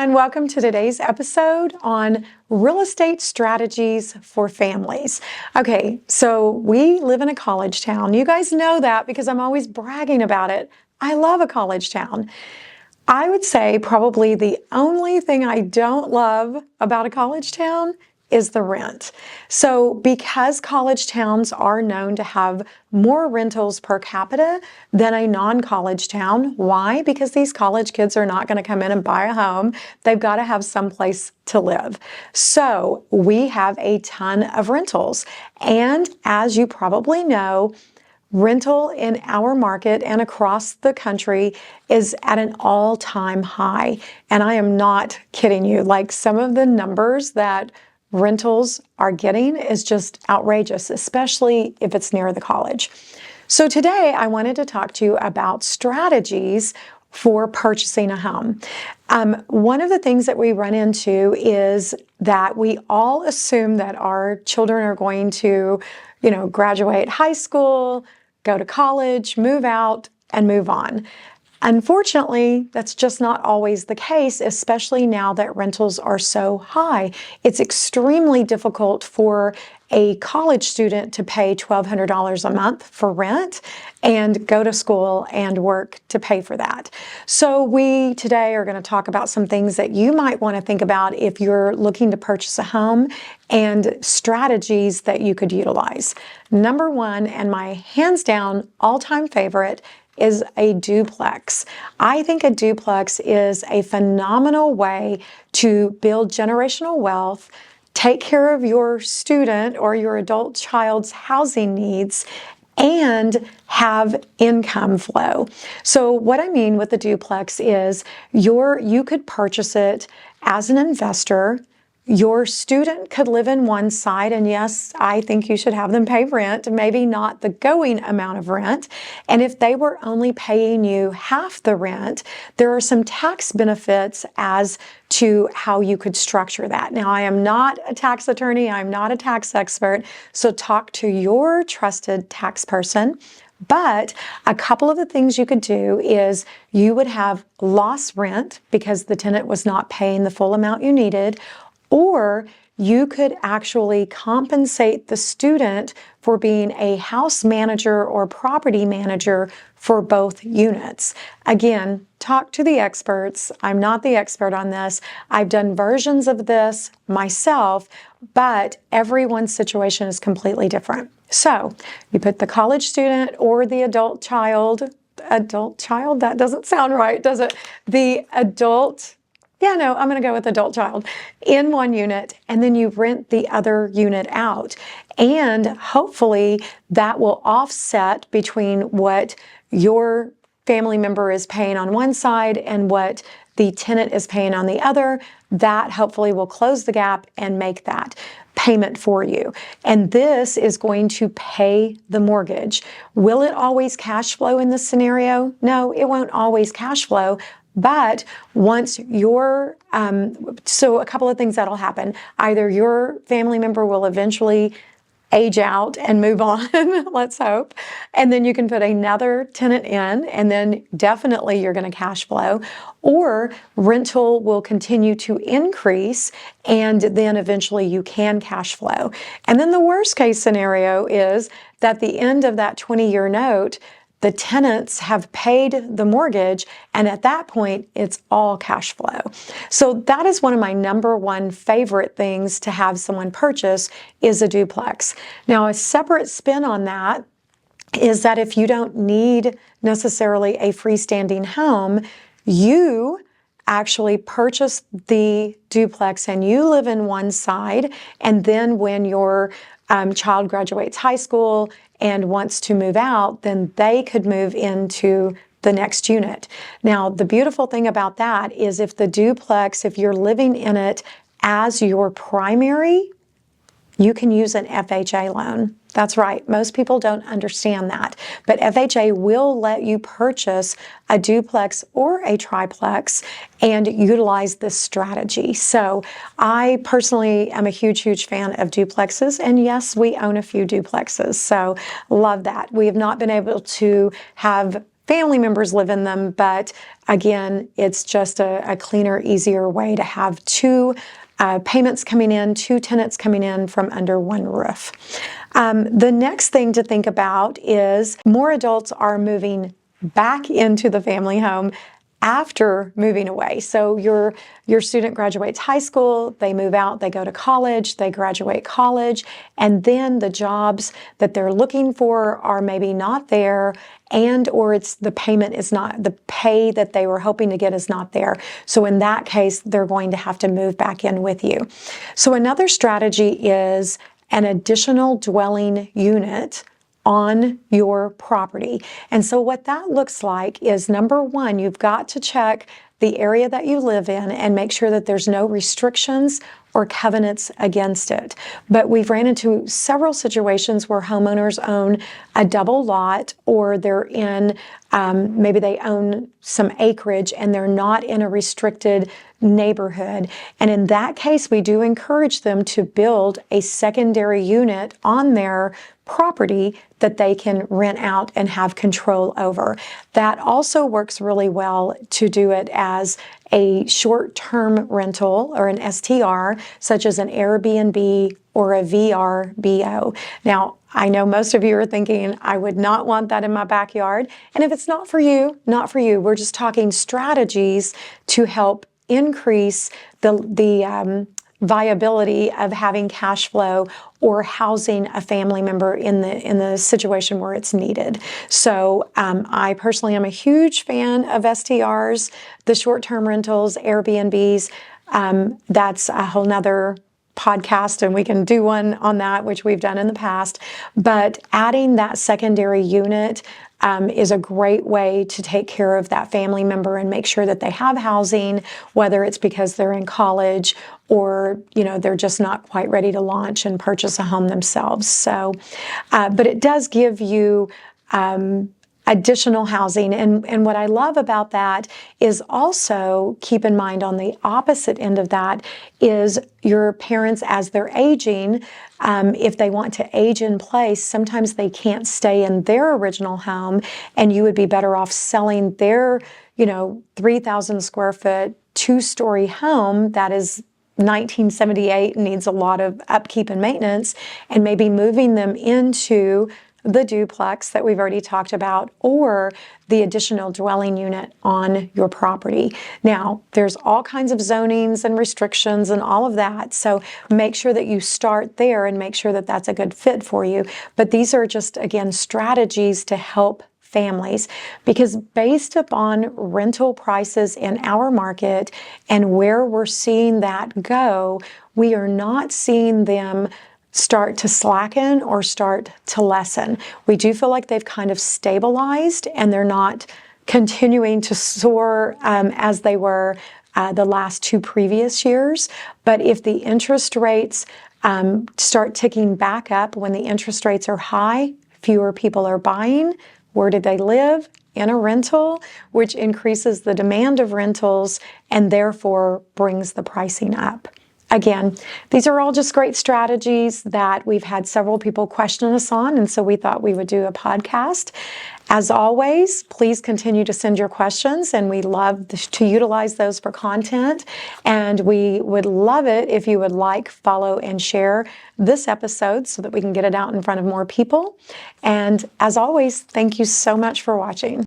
everyone. Welcome to today's episode on real estate strategies for families. Okay, so we live in a college town. You guys know that because I'm always bragging about it. I love a college town. I would say probably the only thing I don't love about a college town is the rent. So because college towns are known to have more rentals per capita than a non-college town, why? Because these college kids are not going to come in and buy a home. They've got to have some place to live. So we have a ton of rentals. And as you probably know, rental in our market and across the country is at an all-time high. And I am not kidding you. Like, some of the numbers that rentals are getting is just outrageous, especially if it's near the college. So today I wanted to talk to you about strategies for purchasing a home. One of the things that we run into is that we all assume that our children are going to, graduate high school, go to college, move out, and move on. Unfortunately, that's just not always the case, especially now that rentals are so high. It's extremely difficult for a college student to pay $1,200 a month for rent and go to school and work to pay for that. So we today are going to talk about some things that you might want to think about if you're looking to purchase a home and strategies that you could utilize. Number one, and my hands down all-time favorite, is a duplex. I think a duplex is a phenomenal way to build generational wealth, take care of your student or your adult child's housing needs, and have income flow. So what I mean with the duplex is you could purchase it as an investor. Your student could live in one side, and yes, I think you should have them pay rent, maybe not the going amount of rent. And if they were only paying you half the rent, there are some tax benefits as to how you could structure that. Now, I am not a tax attorney, I'm not a tax expert, so talk to your trusted tax person. But a couple of the things you could do is you would have lost rent because the tenant was not paying the full amount you needed, or you could actually compensate the student for being a house manager or property manager for both units. Again, talk to the experts. I'm not the expert on this. I've done versions of this myself, but everyone's situation is completely different. So you put the college student or the adult child, that doesn't sound right, does it? The adult, I'm going to go with adult child in one unit, and then you rent the other unit out. And hopefully that will offset between what your family member is paying on one side and what the tenant is paying on the other. That hopefully will close the gap and make that payment for you. And this is going to pay the mortgage. Will it always cash flow in this scenario? No, it won't always cash flow. But once so a couple of things that'll happen. Either your family member will eventually age out and move on, let's hope, and then you can put another tenant in, and then definitely you're going to cash flow, or rental will continue to increase, and then eventually you can cash flow. And then the worst case scenario is that the end of that 20-year note, the tenants have paid the mortgage, and at that point, it's all cash flow. So that is one of my number one favorite things to have someone purchase is a duplex. Now, a separate spin on that is that if you don't need necessarily a freestanding home, you actually purchase the duplex and you live in one side, and then when your child graduates high school and wants to move out, then they could move into the next unit. Now, the beautiful thing about that is if the duplex, if you're living in it as your primary, you can use an FHA loan. That's right. Most people don't understand that. But FHA will let you purchase a duplex or a triplex and utilize this strategy. So I personally am a huge, huge fan of duplexes. And yes, we own a few duplexes. So love that. We have not been able to have family members live in them, but again, it's just a cleaner, easier way to have two payments coming in, two tenants coming in from under one roof. The next thing to think about is more adults are moving back into the family home after moving away. So your student graduates high school, they move out, they go to college, they graduate college, and then the jobs that they're looking for are maybe not there, and or it's the payment is not, the pay that they were hoping to get is not there. So in that case, they're going to have to move back in with you. So another strategy is an additional dwelling unit on your property. And so what that looks like is, number one, you've got to check the area that you live in and make sure that there's no restrictions or covenants against it. But we've ran into several situations where homeowners own a double lot, or they're in, maybe they own some acreage and they're not in a restricted neighborhood. And in that case, we do encourage them to build a secondary unit on their property that they can rent out and have control over. That also works really well to do it as a short-term rental or an STR, such as an Airbnb or a VRBO. Now, I know most of you are thinking, I would not want that in my backyard. And if it's not for you, not for you. We're just talking strategies to help increase the viability of having cash flow or housing a family member in the situation where it's needed. So I personally am a huge fan of STRs, the short-term rentals, Airbnbs. That's a whole nother podcast, and we can do one on that, which we've done in the past. But adding that secondary unit is a great way to take care of that family member and make sure that they have housing, whether it's because they're in college or, you know, they're just not quite ready to launch and purchase a home themselves. So, but it does give you additional housing. And what I love about that is also keep in mind on the opposite end of that is your parents, as they're aging, if they want to age in place, sometimes they can't stay in their original home, and you would be better off selling their, 3,000 square foot, two-story home that is 1978, needs a lot of upkeep and maintenance, and maybe moving them into the duplex that we've already talked about, or the additional dwelling unit on your property. Now, there's all kinds of zonings and restrictions and all of that, so make sure that you start there and make sure that that's a good fit for you. But these are just, again, strategies to help families, because based upon rental prices in our market and where we're seeing that go, we are not seeing them start to slacken or start to lessen. We do feel like they've kind of stabilized and they're not continuing to soar as they were the last two previous years. But if the interest rates start ticking back up, when the interest rates are high, fewer people are buying. Where do they live? In a rental, which increases the demand of rentals and therefore brings the pricing up. Again, these are all just great strategies that we've had several people question us on, and so we thought we would do a podcast. As always, please continue to send your questions, and we love to utilize those for content. And we would love it if you would like, follow, and share this episode so that we can get it out in front of more people. And as always, thank you so much for watching.